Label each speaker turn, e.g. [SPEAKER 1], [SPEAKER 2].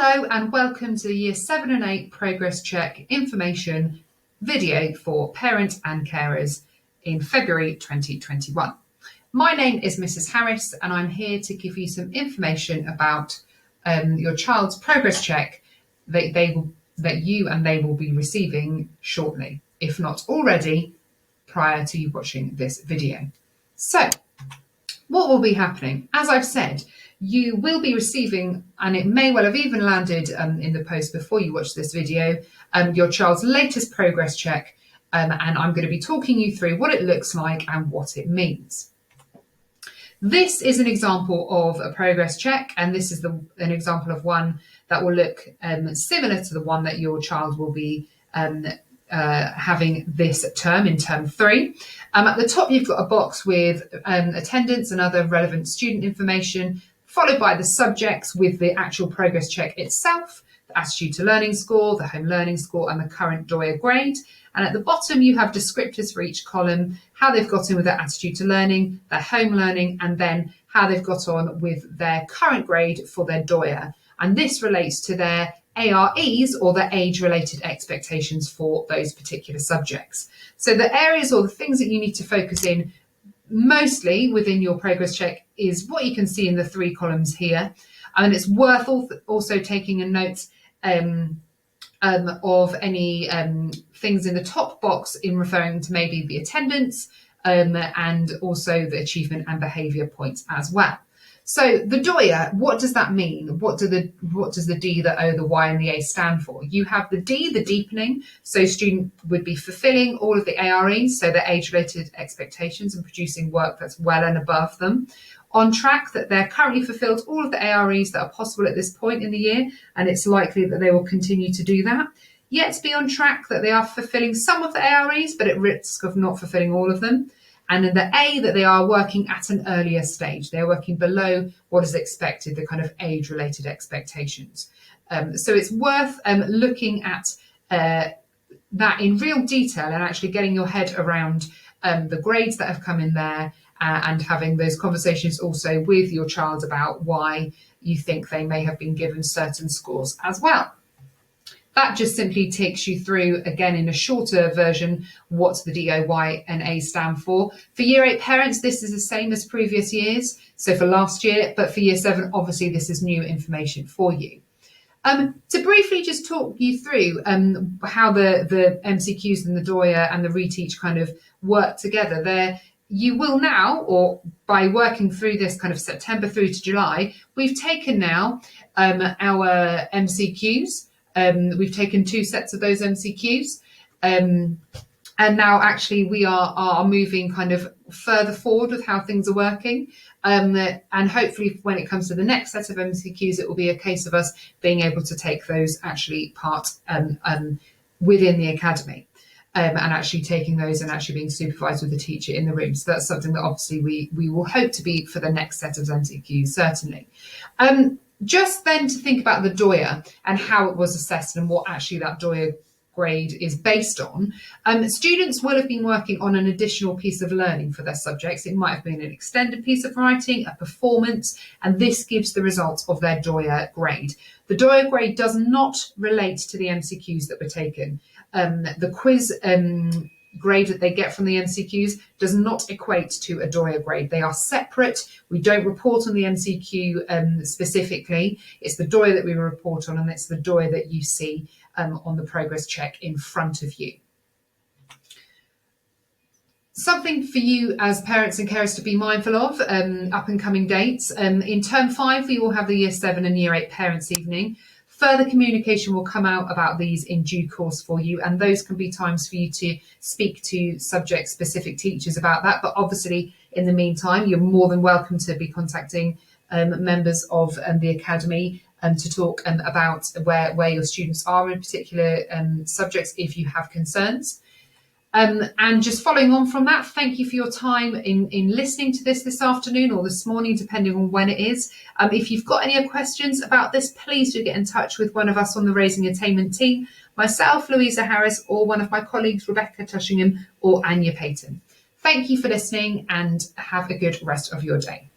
[SPEAKER 1] Hello and welcome to the Year 7 and 8 Progress Check information video for parents and carers in February 2021. My name is Mrs. Harris and I'm here to give you some information about your child's progress check that you and they will be receiving shortly, if not already, prior to you watching this video. So, what will be happening? As I've said, you will be receiving, and it may well have even landed in the post before you watch this video, your child's latest progress check, and I'm going to be talking you through what it looks like and what it means. This is an example of a progress check, and this is an example of one that will look similar to the one that your child will be having this term in term 3. At the top, you've got a box with attendance and other relevant student information, followed by the subjects with the actual progress check itself, the attitude to learning score, the home learning score, and the current DOYA grade. And at the bottom, you have descriptors for each column, how they've got in with their attitude to learning, their home learning, and then how they've got on with their current grade for their DOYA. And this relates to their AREs, or the age-related expectations for those particular subjects. So the areas or the things that you need to focus in mostly within your progress check is what you can see in the 3 columns here. And it's worth also taking a note of any things in the top box in referring to maybe the attendance and also the achievement and behaviour points as well. So the DOYA, what does that mean? What does the D, the O, the Y and the A stand for? You have the D, the deepening, so student would be fulfilling all of the AREs, so their age-related expectations, and producing work that's well and above them. On track, that they're currently fulfilled all of the AREs that are possible at this point in the year, and it's likely that they will continue to do that. Yet to be on track, that they are fulfilling some of the AREs, but at risk of not fulfilling all of them. And in the A, that they are working at an earlier stage. They're working below what is expected, the kind of age-related expectations. So it's worth looking at that in real detail and actually getting your head around the grades that have come in there and having those conversations also with your child about why you think they may have been given certain scores as well. That just simply takes you through, again, in a shorter version, what the D, O, Y and A stand for. For Year 8 parents, this is the same as previous years, so for last year, but for Year 7, obviously, this is new information for you. To briefly just talk you through how the MCQs and the DOYA and the reteach kind of work together there. You will now, or by working through this kind of September through to July, we've taken now our MCQs. We've taken 2 sets of those MCQs, and now actually we are moving kind of further forward with how things are working, and hopefully when it comes to the next set of MCQs, it will be a case of us being able to take those actually part within the academy, and actually taking those and actually being supervised with the teacher in the room. So that's something that obviously we will hope to be for the next set of MCQs, certainly. Just then to think about the DOYA and how it was assessed and what actually that DOYA grade is based on. Students will have been working on an additional piece of learning for their subjects. It might have been an extended piece of writing, a performance, and this gives the results of their DOYA grade. The DOYA grade does not relate to the MCQs that were taken. The quiz grade that they get from the MCQs does not equate to a DOYA grade. They are separate. We don't report on the MCQ specifically. It's the DOYA that we report on, and it's the DOYA that you see on the progress check in front of you. Something for you as parents and carers to be mindful of, up and coming dates. In term 5, we will have the Year 7 and Year 8 parents' evening. Further communication will come out about these in due course for you, and those can be times for you to speak to subject-specific teachers about that. But obviously, in the meantime, you're more than welcome to be contacting members of the academy to talk about where your students are in particular subjects if you have concerns. And just following on from that, thank you for your time in listening to this afternoon or this morning, depending on when it is. If you've got any questions about this, please do get in touch with one of us on the Raising Attainment team, myself, Louisa Harris, or one of my colleagues, Rebecca Tushingham or Anya Payton. Thank you for listening and have a good rest of your day.